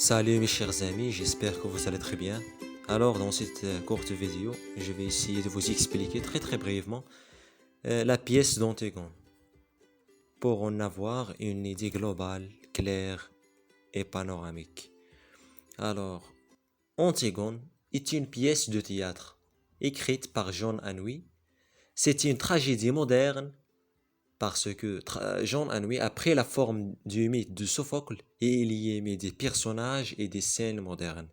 Salut mes chers amis, j'espère que vous allez très bien. Alors dans cette courte vidéo, je vais essayer de vous expliquer très brièvement la pièce d'Antigone pour en avoir une idée globale, claire et panoramique. Alors, Antigone est une pièce de théâtre écrite par Jean Anouilh. C'est une tragédie moderne parce que Jean Anouilh a pris la forme du mythe de Sophocle et il y a mis des personnages et des scènes modernes.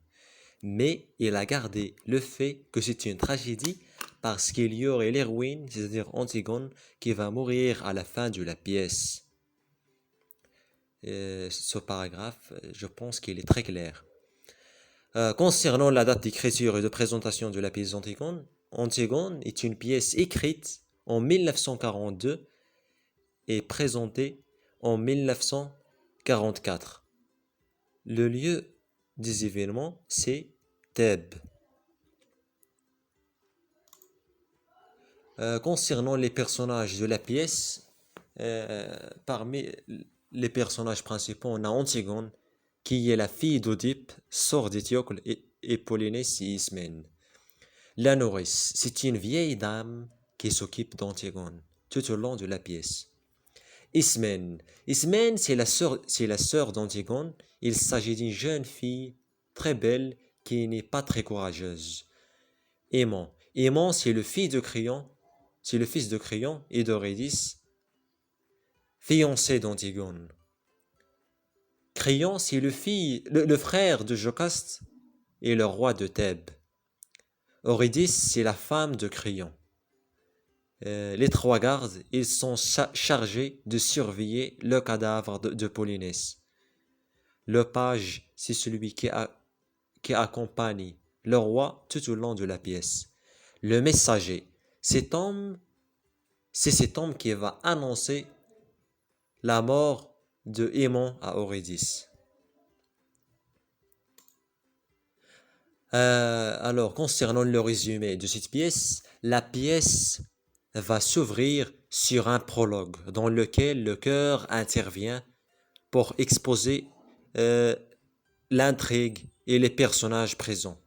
Mais il a gardé le fait que c'est une tragédie parce qu'il y aurait l'héroïne, c'est-à-dire Antigone, qui va mourir à la fin de la pièce. Ce paragraphe, je pense qu'il est très clair. Concernant la date d'écriture et de présentation de la pièce d'Antigone, Antigone est une pièce écrite en 1942 et présentée en 1944. Le lieu des événements, c'est Thèbes. Concernant les personnages de la pièce, parmi les personnages principaux, on a Antigone, qui est la fille d'Oedipe, sœur d'Étiocle et Polynèse et Ismène. La nourrice, c'est une vieille dame qui s'occupe d'Antigone tout au long de la pièce. Ismène, c'est la sœur d'Antigone. Il s'agit d'une jeune fille très belle qui n'est pas très courageuse. Aimant, c'est le fils de Créon et d'Eurydice, fiancé d'Antigone. Créon, c'est le frère de Jocaste et le roi de Thèbes. Eurydice, c'est la femme de Créon. Les trois gardes, ils sont chargés de surveiller le cadavre de Polynèse. Le page, c'est celui qui accompagne le roi tout au long de la pièce. Le messager, c'est cet homme qui va annoncer la mort de Aimon à Eurydice. Alors, concernant le résumé de cette pièce, la pièce va s'ouvrir sur un prologue dans lequel le chœur intervient pour exposer l'intrigue et les personnages présents.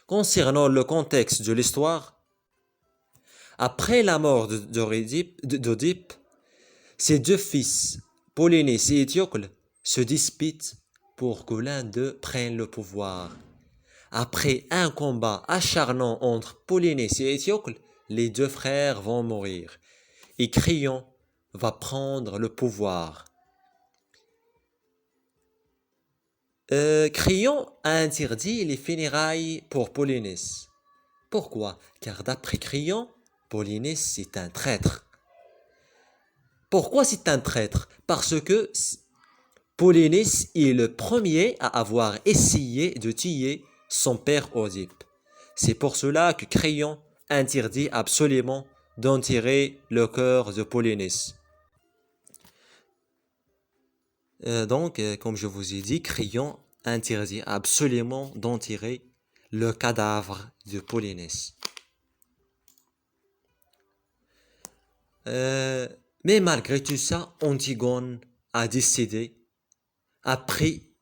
Concernant le contexte de l'histoire, après la mort d'Oedipe, ses deux fils, Polynèse et Étiocle, se disputent pour que l'un d'eux prenne le pouvoir. Après un combat acharnant entre Polynèse et Étiocle, les deux frères vont mourir et Créon va prendre le pouvoir. Créon a interdit les funérailles pour Polynèse. Pourquoi? Car d'après Créon, Polynèse est un traître. Pourquoi c'est un traître? Parce que Polynèse est le premier à avoir essayé de tuer son père Oedipe. C'est pour cela que Créon interdit absolument d'enterrer le cœur de Polynèse. Comme je vous ai dit, Créon interdit absolument d'enterrer le cadavre de Polynèse. Mais malgré tout ça, Antigone a décidé, a pris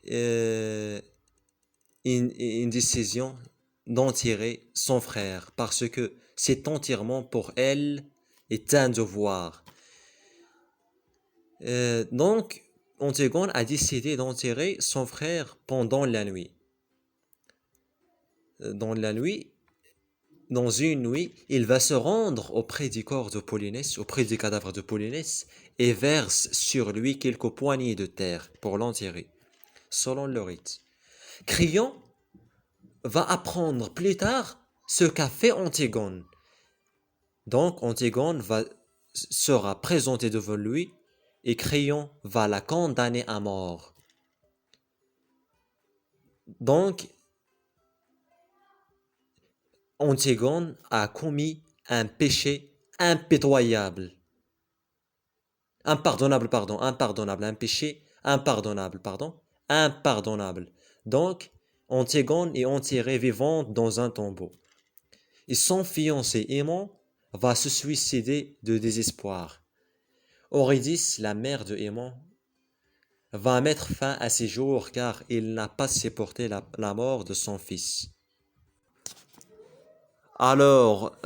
une décision d'enterrer son frère parce que cet enterrement pour elle est un devoir. Antigone a décidé d'enterrer son frère pendant la nuit. Dans une nuit, il va se rendre auprès du corps de Polynèse, auprès du cadavre de Polynèse, et verse sur lui quelques poignées de terre pour l'enterrer, selon le rite. Créon va apprendre plus tard ce qu'a fait Antigone. Donc Antigone sera présentée devant lui et Créon va la condamner à mort. Donc Antigone a commis un péché impitoyable. Un péché impardonnable. Donc, Antigone est enterrée vivante dans un tombeau. Et son fiancé Aimon va se suicider de désespoir. Eurydice, la mère de Aimon, va mettre fin à ses jours car il n'a pas supporté la mort de son fils. Alors,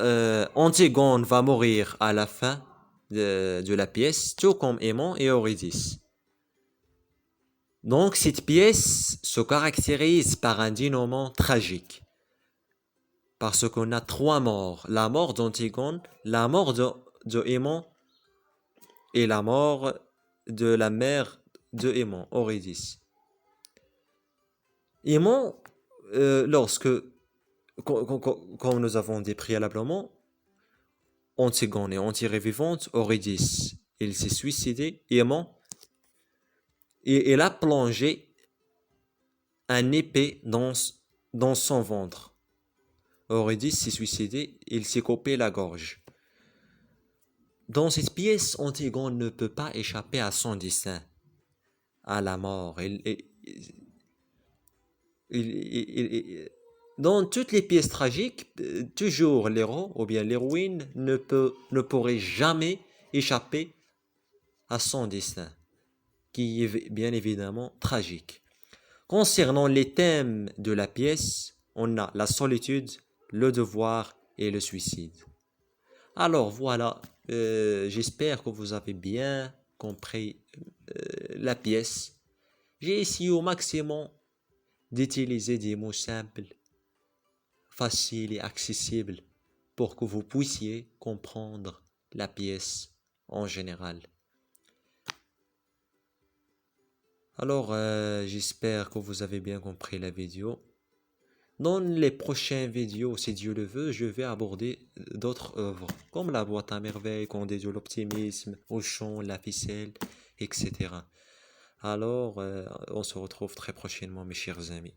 Antigone va mourir à la fin de la pièce, tout comme Aimon et Eurydice. Donc, cette pièce se caractérise par un dénouement tragique. Parce qu'on a trois morts. La mort d'Antigone, la mort de Aimon et la mort de la mère de Aimon, Eurydice. Aimon, comme nous avons dit préalablement, Antigone est enterrée vivante, Eurydice, il s'est suicidé, Aimon, et il a plongé un épée dans son ventre. Eurydice s'est suicidé, il s'est coupé la gorge. Dans cette pièce, Antigone ne peut pas échapper à son destin, à la mort. Dans toutes les pièces tragiques, toujours l'héros ou bien l'héroïne ne pourrait jamais échapper à son destin, qui est bien évidemment tragique. Concernant les thèmes de la pièce, on a la solitude, le devoir et le suicide. Alors voilà, j'espère que vous avez bien compris la pièce. J'ai essayé au maximum d'utiliser des mots simples, faciles et accessibles pour que vous puissiez comprendre la pièce en général. Alors, j'espère que vous avez bien compris la vidéo. Dans les prochaines vidéos, si Dieu le veut, je vais aborder d'autres œuvres, comme la boîte à merveilles, Condé de l'optimisme, Auchan, la ficelle, etc. Alors, on se retrouve très prochainement, mes chers amis.